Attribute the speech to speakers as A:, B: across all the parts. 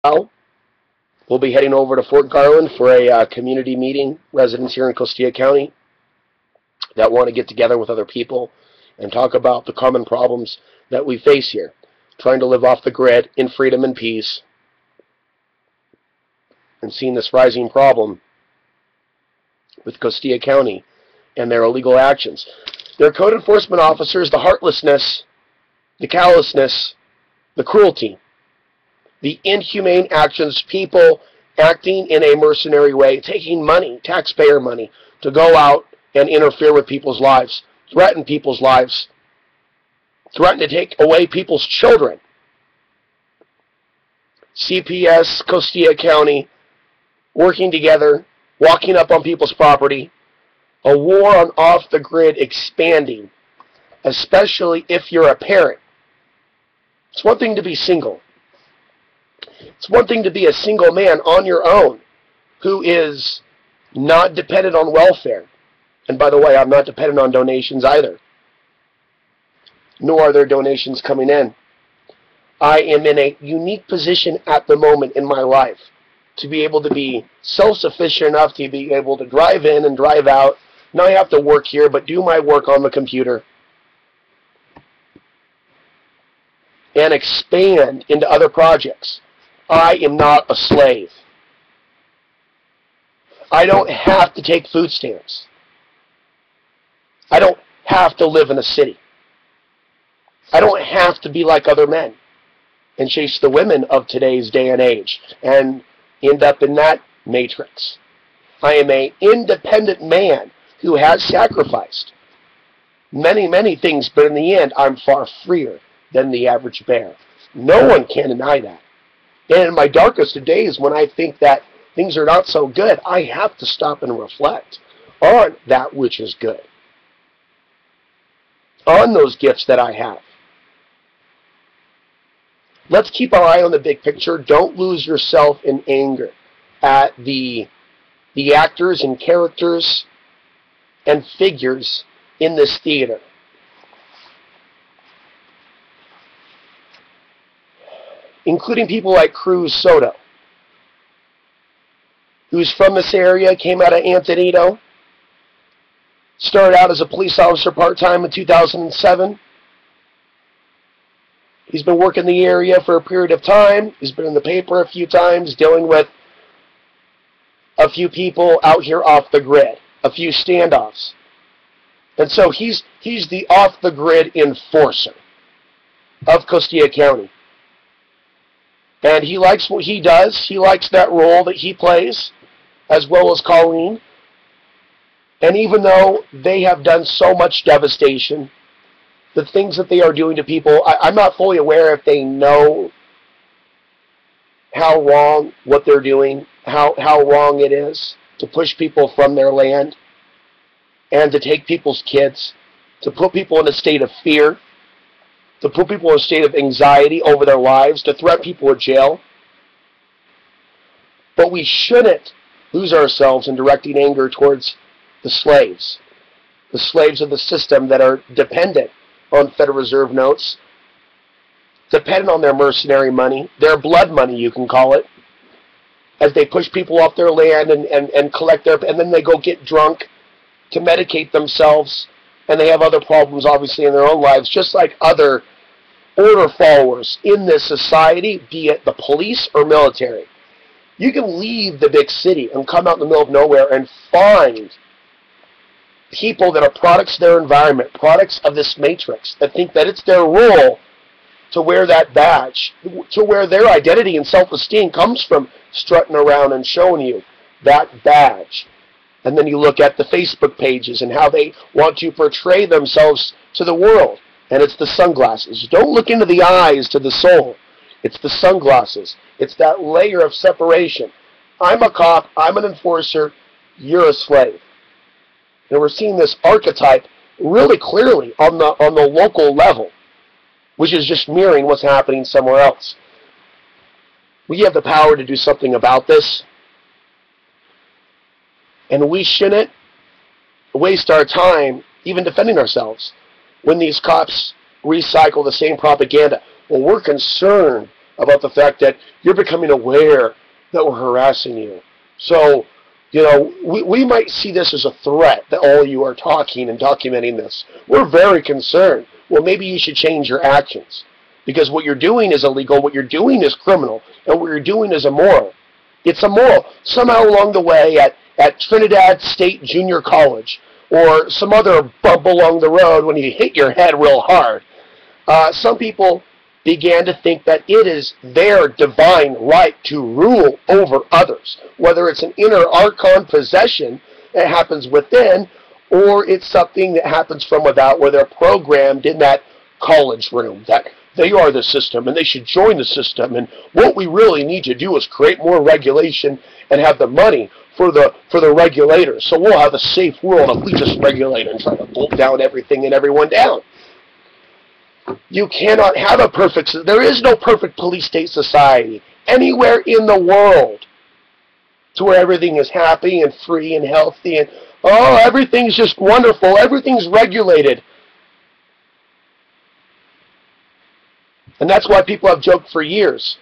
A: Well, we'll be heading over to Fort Garland for a community meeting, residents here in Costilla County that want to get together with other people and talk about the common problems that we face here, trying to live off the grid in freedom and peace, and seeing this rising problem with Costilla County and their illegal actions. Their code enforcement officers, the heartlessness, the callousness, the cruelty, the inhumane actions, people acting in a mercenary way, taking money, taxpayer money, to go out and interfere with people's lives, threaten people's lives, threaten to take away people's children. CPS, Costilla County, working together, walking up on people's property, a war on off-the-grid expanding, especially if you're a parent. It's one thing to be single. It's one thing to be a single man on your own who is not dependent on welfare. And by the way, I'm not dependent on donations either. Nor are there donations coming in. I am in a unique position at the moment in my life to be able to be self-sufficient enough to be able to drive in and drive out. Now I have to work here, but do my work on the computer and expand into other projects. I am not a slave. I don't have to take food stamps. I don't have to live in a city. I don't have to be like other men and chase the women of today's day and age and end up in that matrix. I am an independent man who has sacrificed many, many things, but in the end, I'm far freer than the average bear. No one can deny that. And in my darkest of days, when I think that things are not so good, I have to stop and reflect on that which is good, on those gifts that I have. Let's keep our eye on the big picture. Don't lose yourself in anger at the actors and characters and figures in this theater. Including people like Cruz Soto, who's from this area, came out of Antonito, started out as a police officer part-time in 2007. He's been working the area for a period of time. He's been in the paper a few times, dealing with a few people out here off the grid, a few standoffs. And so he's the off-the-grid enforcer of Costilla County. And he likes what he does. He likes that role that he plays, as well as Colleen. And even though they have done so much devastation, the things that they are doing to people, I'm not fully aware if they know how wrong what they're doing, how wrong it is to push people from their land and to take people's kids, to put people in a state of fear, to put people in a state of anxiety over their lives, to threaten people with jail. But we shouldn't lose ourselves in directing anger towards the slaves of the system that are dependent on Federal Reserve notes, dependent on their mercenary money, their blood money, you can call it, as they push people off their land and collect and then they go get drunk to medicate themselves, and they have other problems, obviously, in their own lives, just like other order followers in this society, be it the police or military. You can leave the big city and come out in the middle of nowhere and find people that are products of their environment, products of this matrix, that think that it's their role to wear that badge, to where their identity and self-esteem comes from strutting around and showing you that badge. And then you look at the Facebook pages and how they want to portray themselves to the world. And it's the sunglasses. Don't look into the eyes to the soul. It's the sunglasses. It's that layer of separation. I'm a cop. I'm an enforcer. You're a slave. And we're seeing this archetype really clearly on the local level, which is just mirroring what's happening somewhere else. We have the power to do something about this. And we shouldn't waste our time even defending ourselves when these cops recycle the same propaganda. Well, we're concerned about the fact that you're becoming aware that we're harassing you. So, you know, we might see this as a threat that all of you are talking and documenting this. We're very concerned. Well, maybe you should change your actions, because what you're doing is illegal, what you're doing is criminal, and what you're doing is immoral. It's immoral. Somehow along the way at Trinidad State Junior College, or some other bump along the road when you hit your head real hard, some people began to think that it is their divine right to rule over others, whether it's an inner archon possession that happens within, or it's something that happens from without, where they're programmed in that college room, that they are the system and they should join the system, and what we really need to do is create more regulation and have the money for the regulators, so we'll have a safe world if we just regulate and try to bolt down everything and everyone down. You cannot have a perfect, there is no perfect police state society anywhere in the world to where everything is happy and free and healthy and, oh, everything's just wonderful, everything's regulated. And that's why people have joked for years,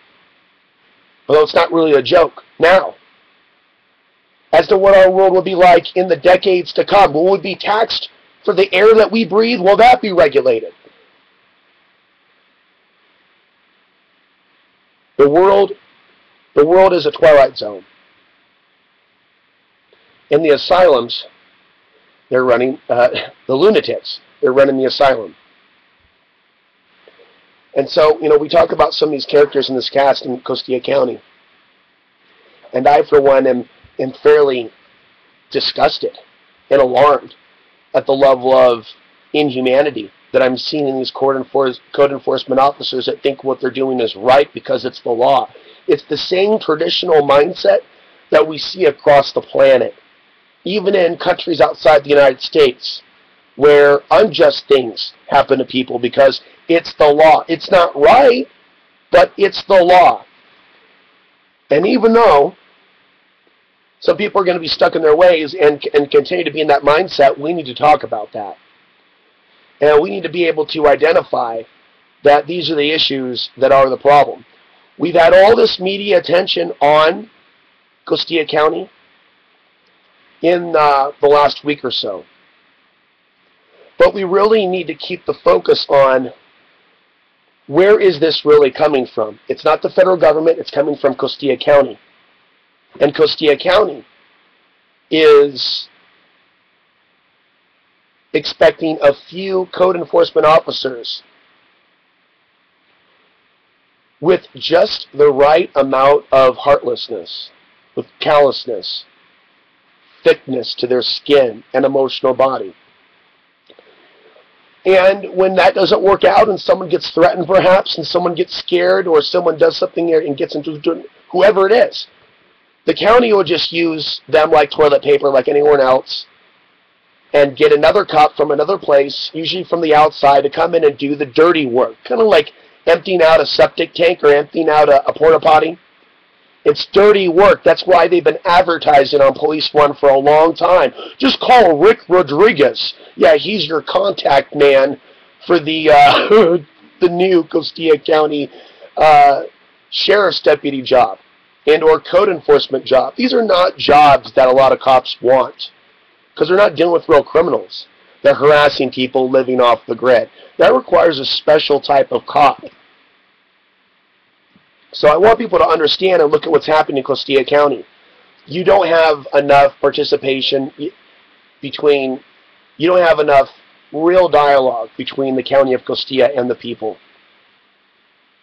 A: although it's not really a joke now, as to what our world will be like in the decades to come. Will we be taxed for the air that we breathe? Will that be regulated? The world is a twilight zone. In the asylums, they're running, the lunatics, they're running the asylum. And so, you know, we talk about some of these characters in this cast in Costilla County. And I, for one, am fairly disgusted and alarmed at the level of inhumanity that I'm seeing in these code enforcement officers that think what they're doing is right because it's the law. It's the same traditional mindset that we see across the planet, even in countries outside the United States, where unjust things happen to people because it's the law. It's not right, but it's the law. And even though some people are going to be stuck in their ways and continue to be in that mindset, we need to talk about that. And we need to be able to identify that these are the issues that are the problem. We've had all this media attention on Costilla County in the last week or so. But we really need to keep the focus on where is this really coming from. It's not the federal government, it's coming from Costilla County. And Costilla County is expecting a few code enforcement officers with just the right amount of heartlessness, with callousness, thickness to their skin and emotional body. And when that doesn't work out and someone gets threatened perhaps, and someone gets scared, or someone does something there and gets into whoever it is, the county will just use them like toilet paper, like anyone else, and get another cop from another place, usually from the outside, to come in and do the dirty work. Kind of like emptying out a septic tank or emptying out a porta potty. It's dirty work. That's why they've been advertising on Police One for a long time. Just call Rick Rodriguez. Yeah, he's your contact man for the the new Costilla County Sheriff's Deputy job and or code enforcement job. These are not jobs that a lot of cops want, because they're not dealing with real criminals. They're harassing people living off the grid. That requires a special type of cop. So I want people to understand and look at what's happening in Costilla County. You don't have enough participation between, you don't have enough real dialogue between the county of Costilla and the people.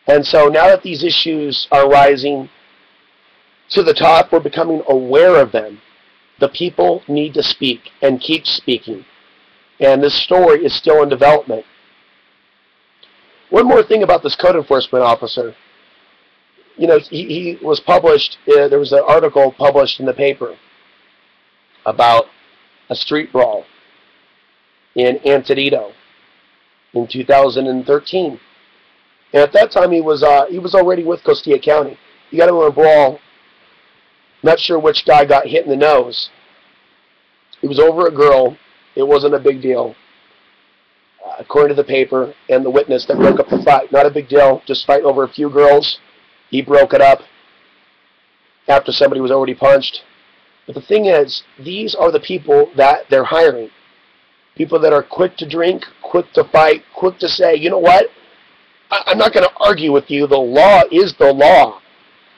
A: And so now that these issues are rising to the top, we're becoming aware of them. The people need to speak and keep speaking. And this story is still in development. One more thing about this code enforcement officer. You know, he was published, there was an article published in the paper about a street brawl in Antonito in 2013. And at that time he was already with Costilla County. He got into a brawl. Not sure which guy got hit in the nose. It was over a girl. It wasn't a big deal, according to the paper and the witness that broke up the fight. Not a big deal, just fighting over a few girls. He broke it up after somebody was already punched. But the thing is, these are the people that they're hiring. People that are quick to drink, quick to fight, quick to say, you know what? I'm not going to argue with you. The law is the law.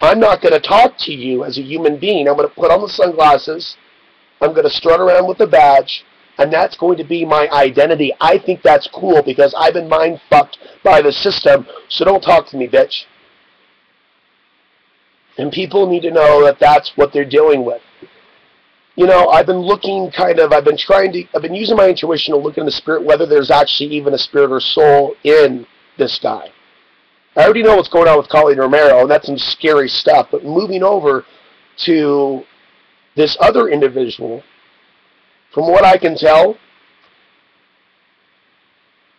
A: I'm not going to talk to you as a human being. I'm going to put on the sunglasses. I'm going to strut around with the badge. And that's going to be my identity. I think that's cool because I've been mind fucked by the system. So don't talk to me, bitch. And people need to know that that's what they're dealing with. You know, I've been looking I've been using my intuition to look in the spirit, whether there's actually even a spirit or soul in this guy. I already know what's going on with Colleen Romero, and that's some scary stuff. But moving over to this other individual, from what I can tell,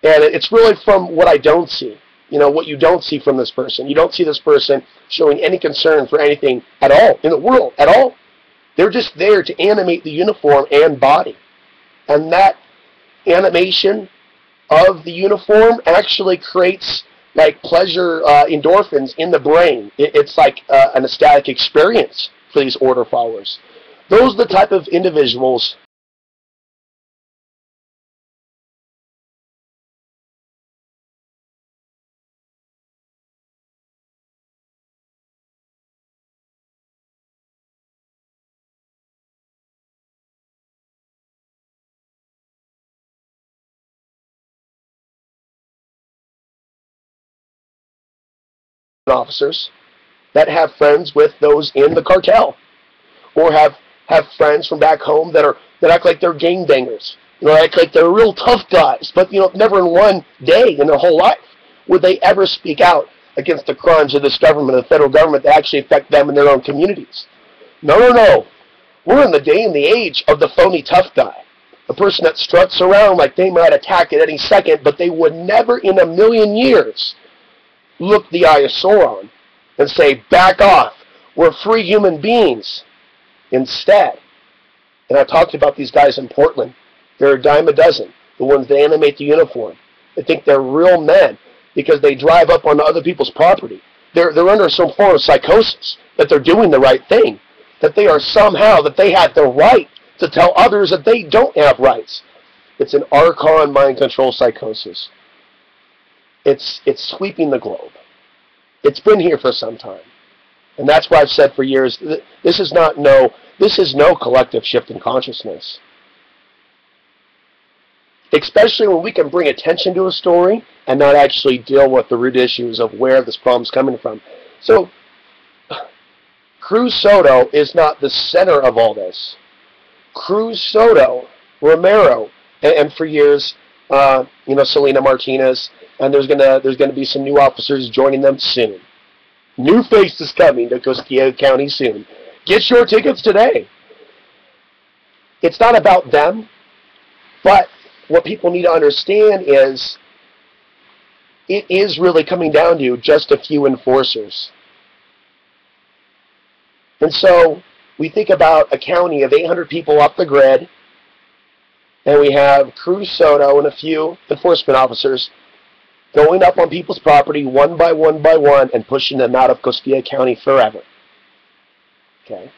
A: and it's really from what I don't see, you know, what you don't see from this person. You don't see this person showing any concern for anything at all in the world, at all. They're just there to animate the uniform and body. And that animation of the uniform actually creates like pleasure endorphins in the brain. It's like an ecstatic experience for these order followers. Those are the type of individuals officers that have friends with those in the cartel, or have friends from back home that act like they're gangbangers. You know, act like they're real tough guys, but you know, never in one day in their whole life would they ever speak out against the crimes of this government, the federal government, that actually affect them in their own communities. No, no, no. We're in the day and the age of the phony tough guy. A person that struts around like they might attack at any second, but they would never in a million years look the eye of Sauron and say, back off, we're free human beings. Instead, and I talked about these guys in Portland, they're a dime a dozen, the ones that animate the uniform. They think they're real men because they drive up on other people's property. They're under some form of psychosis, that they're doing the right thing, that they are somehow, that they have the right to tell others that they don't have rights. It's an Archon mind control psychosis. It's sweeping the globe. It's been here for some time. And that's why I've said for years, this is no collective shift in consciousness. Especially when we can bring attention to a story and not actually deal with the root issues of where this problem's coming from. So, Cruz Soto is not the center of all this. Cruz Soto, Romero, and for years, you know, Selena Martinez, and there's gonna be some new officers joining them soon. New faces coming to Costilla County soon. Get your tickets today. It's not about them, but what people need to understand is it is really coming down to just a few enforcers. And so we think about a county of 800 people off the grid, and we have Cruz Soto and a few enforcement officers going up on people's property one by one by one and pushing them out of Costilla County forever. Okay.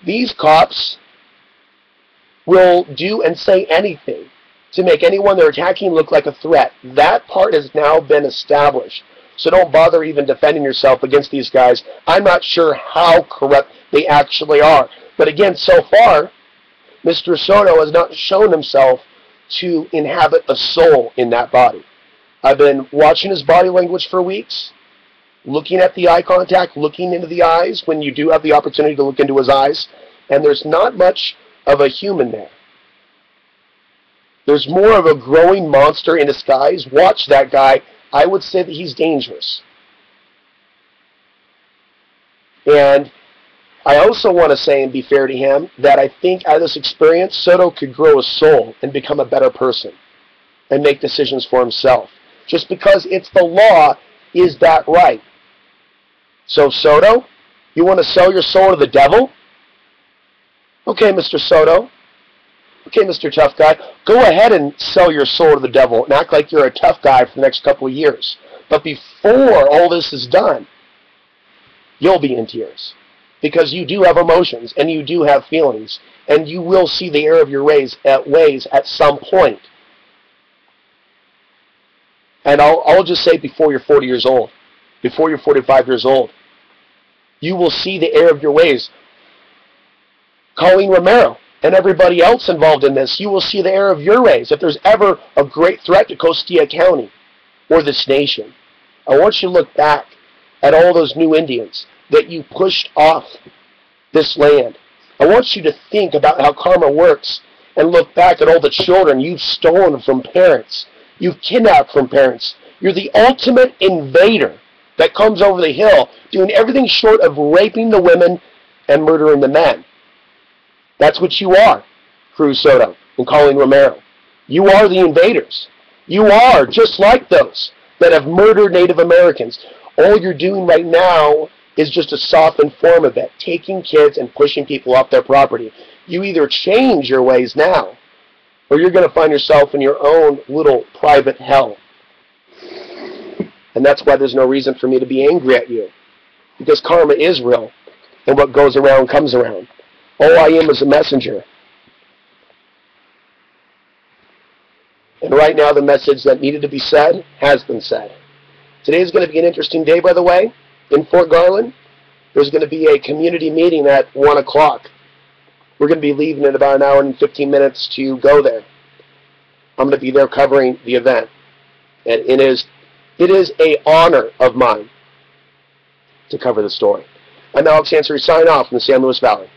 A: These cops will do and say anything to make anyone they're attacking look like a threat. That part has now been established. So don't bother even defending yourself against these guys. I'm not sure how corrupt they actually are. But again, so far, Mr. Soto has not shown himself to inhabit a soul in that body. I've been watching his body language for weeks, looking at the eye contact, looking into the eyes when you do have the opportunity to look into his eyes, and there's not much of a human there. There's more of a growing monster in disguise. Watch that guy. I would say that he's dangerous. And I also want to say, and be fair to him, that I think out of this experience, Soto could grow a soul and become a better person and make decisions for himself. Just because it's the law, is that right? So Soto, you want to sell your soul to the devil? Okay, Mr. Soto. Okay, Mr. Tough Guy. Go ahead and sell your soul to the devil and act like you're a tough guy for the next couple of years. But before all this is done, you'll be in tears. Because you do have emotions, and you do have feelings, and you will see the error of your ways at some point. And I'll just say before you're 40 years old, before you're 45 years old, you will see the error of your ways. Colleen Romero and everybody else involved in this, you will see the error of your ways. If there's ever a great threat to Costilla County or this nation, I want you to look back at all those new Indians that you pushed off this land. I want you to think about how karma works and look back at all the children you've stolen from parents. You've kidnapped from parents. You're the ultimate invader that comes over the hill doing everything short of raping the women and murdering the men. That's what you are, Cruz Soto and Colleen Romero. You are the invaders. You are just like those that have murdered Native Americans. All you're doing right now is just a softened form of it, taking kids and pushing people off their property. You either change your ways now, or you're going to find yourself in your own little private hell. And that's why there's no reason for me to be angry at you. Because karma is real, and what goes around comes around. All I am is a messenger. And right now the message that needed to be said has been said. Today is going to be an interesting day, by the way. In Fort Garland, there's going to be a community meeting at 1 o'clock. We're going to be leaving in about an hour and 15 minutes to go there. I'm going to be there covering the event. And it is an honor of mine to cover the story. I'm Alex Ansari, sign off from the San Luis Valley.